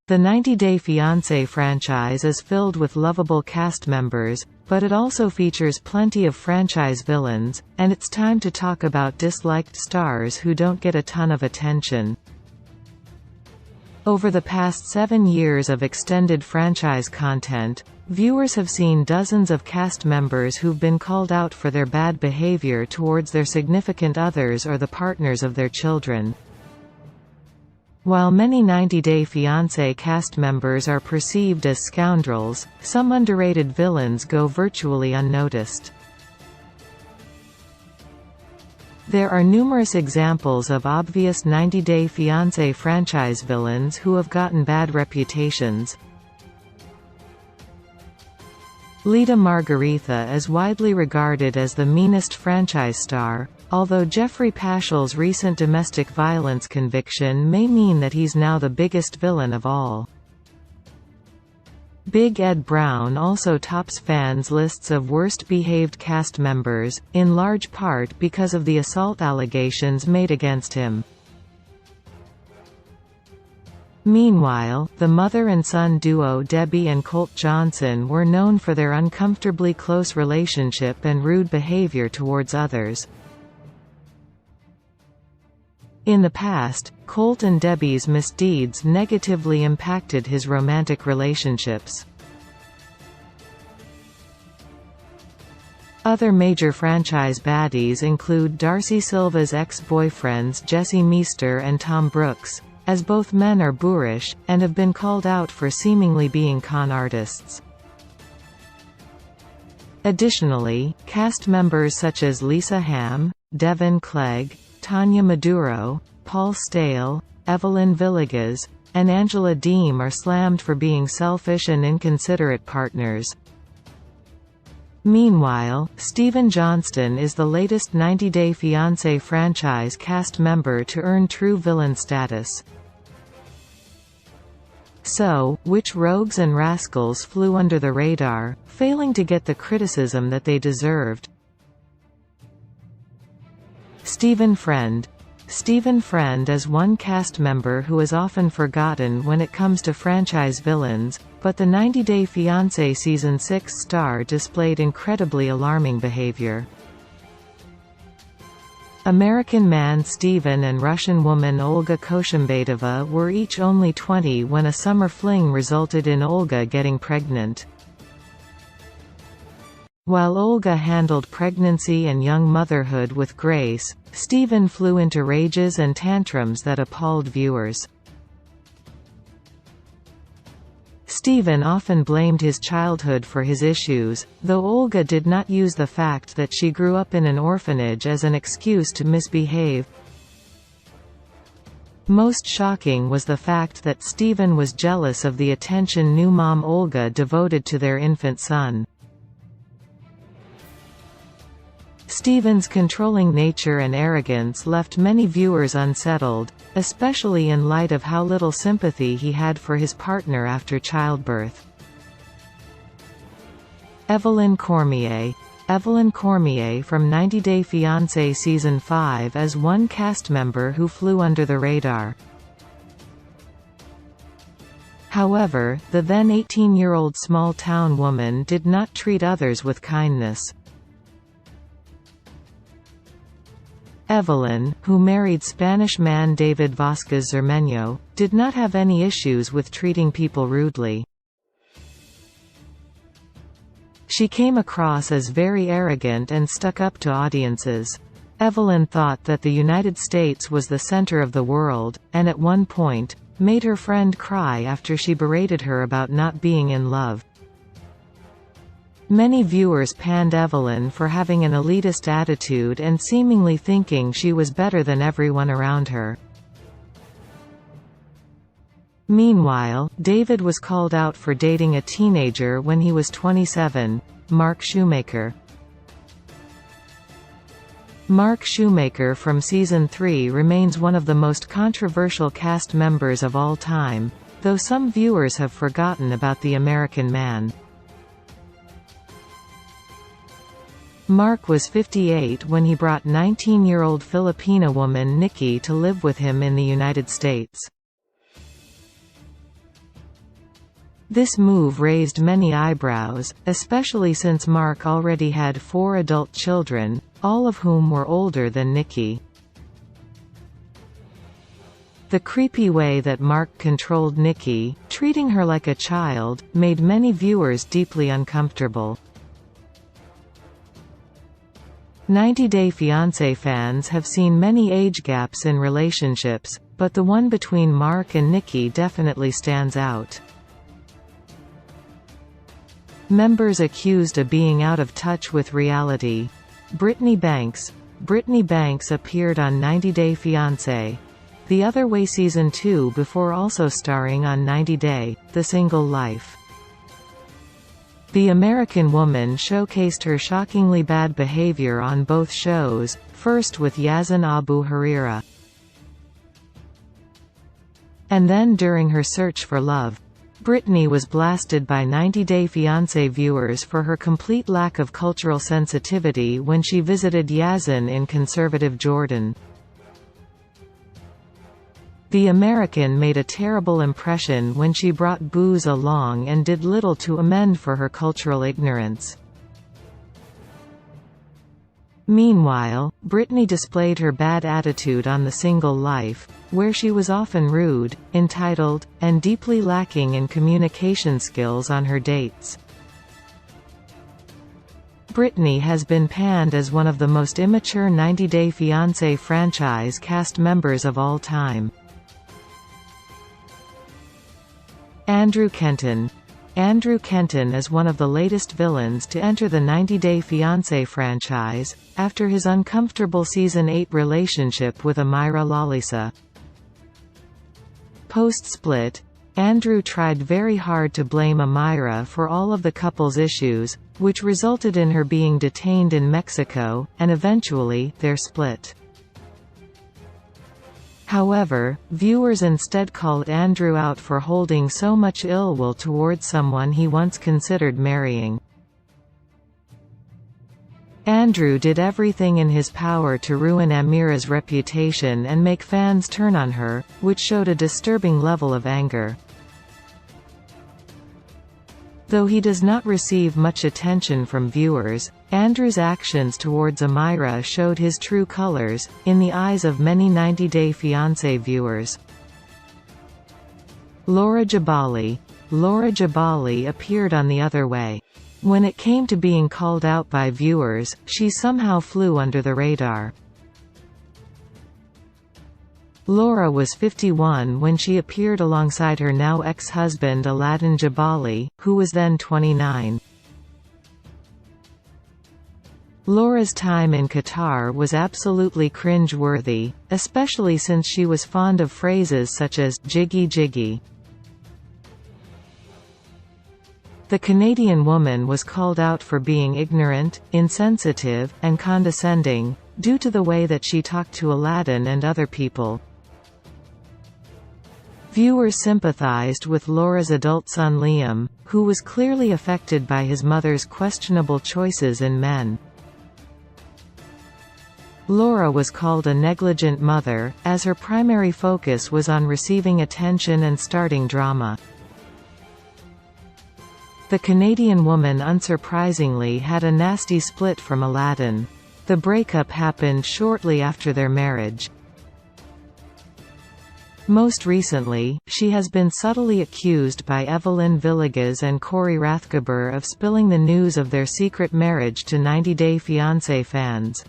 The 90-Day Fiancé franchise is filled with lovable cast members, but it also features plenty of franchise villains, and it's time to talk about disliked stars who don't get a ton of attention. Over the past 7 years of extended franchise content, viewers have seen dozens of cast members who've been called out for their bad behavior towards their significant others or the partners of their children. While many 90-Day Fiancé cast members are perceived as scoundrels, some underrated villains go virtually unnoticed. There are numerous examples of obvious 90-Day Fiancé franchise villains who have gotten bad reputations. Lita Margaritha is widely regarded as the meanest franchise star, although Jeffrey Paschal's recent domestic violence conviction may mean that he's now the biggest villain of all. Big Ed Brown also tops fans' lists of worst-behaved cast members, in large part because of the assault allegations made against him. Meanwhile, the mother and son duo Debbie and Colt Johnson were known for their uncomfortably close relationship and rude behavior towards others. In the past, Colt and Debbie's misdeeds negatively impacted his romantic relationships. Other major franchise baddies include Darcy Silva's ex-boyfriends Jesse Meester and Tom Brooks, as both men are boorish, and have been called out for seemingly being con artists. Additionally, cast members such as Lisa Ham, Devin Clegg, Tanya Maduro, Paul Stale, Evelyn Villegas, and Angela Deem are slammed for being selfish and inconsiderate partners. Meanwhile, Steven Johnston is the latest 90-Day Fiancé franchise cast member to earn true villain status. So, which rogues and rascals flew under the radar, failing to get the criticism that they deserved? Stephen Friend. Stephen Friend is one cast member who is often forgotten when it comes to franchise villains, but the 90-Day Fiancé Season 6 star displayed incredibly alarming behavior. American man Steven and Russian woman Olga Koshumbaitova were each only 20 when a summer fling resulted in Olga getting pregnant. While Olga handled pregnancy and young motherhood with grace, Steven flew into rages and tantrums that appalled viewers. Steven often blamed his childhood for his issues, though Olga did not use the fact that she grew up in an orphanage as an excuse to misbehave. Most shocking was the fact that Steven was jealous of the attention new mom Olga devoted to their infant son. Steven's controlling nature and arrogance left many viewers unsettled, especially in light of how little sympathy he had for his partner after childbirth. Evelyn Cormier. Evelyn Cormier from 90-Day Fiancé Season 5 is one cast member who flew under the radar. However, the then 18-year-old small-town woman did not treat others with kindness. Evelyn, who married Spanish man David Vázquez Zermeño, did not have any issues with treating people rudely. She came across as very arrogant and stuck up to audiences. Evelyn thought that the United States was the center of the world, and at one point, made her friend cry after she berated her about not being in love. Many viewers panned Evelyn for having an elitist attitude and seemingly thinking she was better than everyone around her. Meanwhile, David was called out for dating a teenager when he was 27, Mark Shoemaker. Mark Shoemaker from Season 3 remains one of the most controversial cast members of all time, though some viewers have forgotten about the American man. Mark was 58 when he brought 19-year-old Filipina woman Nikki to live with him in the United States. This move raised many eyebrows, especially since Mark already had 4 adult children, all of whom were older than Nikki. The creepy way that Mark controlled Nikki, treating her like a child, made many viewers deeply uncomfortable. 90 Day Fiancé fans have seen many age gaps in relationships, but the one between Mark and Nikki definitely stands out. Members accused of being out of touch with reality. Brittany Banks appeared on 90 Day Fiancé. The Other Way Season 2 before also starring on 90 Day, The Single Life. The American woman showcased her shockingly bad behavior on both shows, first with Yazan Abu Harira, and then during her search for love. Brittany was blasted by 90 Day Fiancé viewers for her complete lack of cultural sensitivity when she visited Yazan in conservative Jordan. The American made a terrible impression when she brought booze along and did little to amend for her cultural ignorance. Meanwhile, Brittany displayed her bad attitude on The Single Life, where she was often rude, entitled, and deeply lacking in communication skills on her dates. Brittany has been panned as one of the most immature 90 Day Fiancé franchise cast members of all time. Andrew Kenton is one of the latest villains to enter the 90 Day Fiancé franchise, after his uncomfortable Season 8 relationship with Amira Lalisa. Post-split, Andrew tried very hard to blame Amira for all of the couple's issues, which resulted in her being detained in Mexico, and eventually, their split. However, viewers instead called Andrew out for holding so much ill will towards someone he once considered marrying. Andrew did everything in his power to ruin Amira's reputation and make fans turn on her, which showed a disturbing level of anger. Though he does not receive much attention from viewers, Andrew's actions towards Amira showed his true colors, in the eyes of many 90 Day Fiancé viewers. Laura Jabali appeared on The Other Way. When it came to being called out by viewers, she somehow flew under the radar. Laura was 51 when she appeared alongside her now ex-husband Aladdin Jabali, who was then 29. Laura's time in Qatar was absolutely cringe-worthy, especially since she was fond of phrases such as "jiggy jiggy." The Canadian woman was called out for being ignorant, insensitive, and condescending, due to the way that she talked to Aladdin and other people. Viewers sympathized with Laura's adult son Liam, who was clearly affected by his mother's questionable choices in men. Laura was called a negligent mother, as her primary focus was on receiving attention and starting drama. The Canadian woman unsurprisingly had a nasty split from Aladdin. The breakup happened shortly after their marriage. Most recently, she has been subtly accused by Evelyn Villegas and Corey Rathgeber of spilling the news of their secret marriage to 90 Day Fiancé fans.